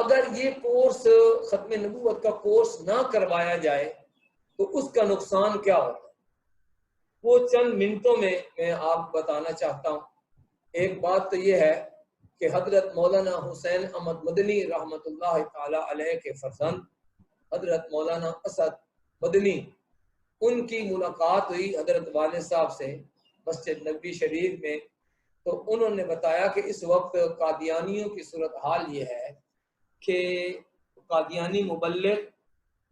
اگر یہ کورس ختم نبوت کا کورس نہ کروایا جائے تو اس کا نقصان کیا ہوتا ہے؟ وہ چند منٹوں میں آپ بتانا چاہتا ہوں۔ ایک بات تو یہ ہے کہ حضرت مولانا حسین احمد مدنی رحمۃ اللہ تعالی علیہ کے فرزند حضرت مولانا اسد مدنی، ان کی ملاقات ہوئی حضرت والد صاحب سے مسجد نبوی شریف میں، تو انہوں نے بتایا کہ اس وقت قادیانیوں کی صورتحال یہ ہے کہ قادیانی مبلغ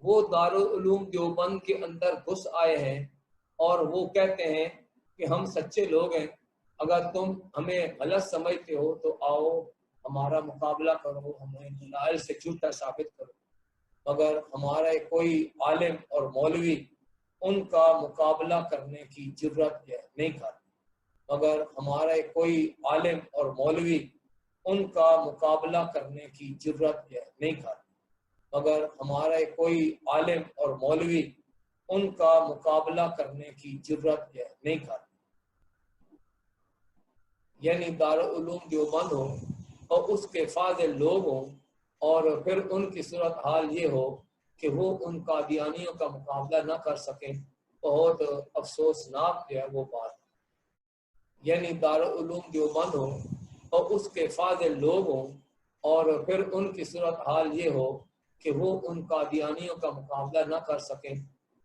وہ دارالعلوم دیوبند کے اندر گھس آئے ہیں اور وہ کہتے ہیں کہ ہم سچے لوگ ہیں، اگر تم ہمیں غلط سمجھتے ہو تو آؤ ہمارا مقابلہ کرو، ہمیں دلائل سے جھوٹا ثابت کرو، مگر ہمارا کوئی عالم اور مولوی ان کا مقابلہ کرنے کی جرت نہیں کرتا، مگر ہمارا کوئی عالم اور مولوی ان کا مقابلہ کرنے کی جرت نہیں کرتا، مگر ہمارا کوئی عالم اور مولوی ان کا مقابلہ کرنے کی جرت نہیں کرتا۔ یعنی دارالعلوم دیوبند ہو اور اس کے فاضل لوگ ہوں اور پھر ان کی صورتحال یہ ہو کہ وہ ان قادیانیوں کا مقابلہ نہ کر سکیں، بہت افسوسناک ہے وہ بات۔ یعنی دارالعلوم دیوبند ہو اور اس کے فاضل لوگ ہوں اور پھر ان کی صورتحال یہ ہو کہ وہ ان قادیانیوں کا مقابلہ نہ کر سکیں،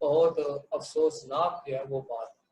بہت افسوسناک ہے وہ بات۔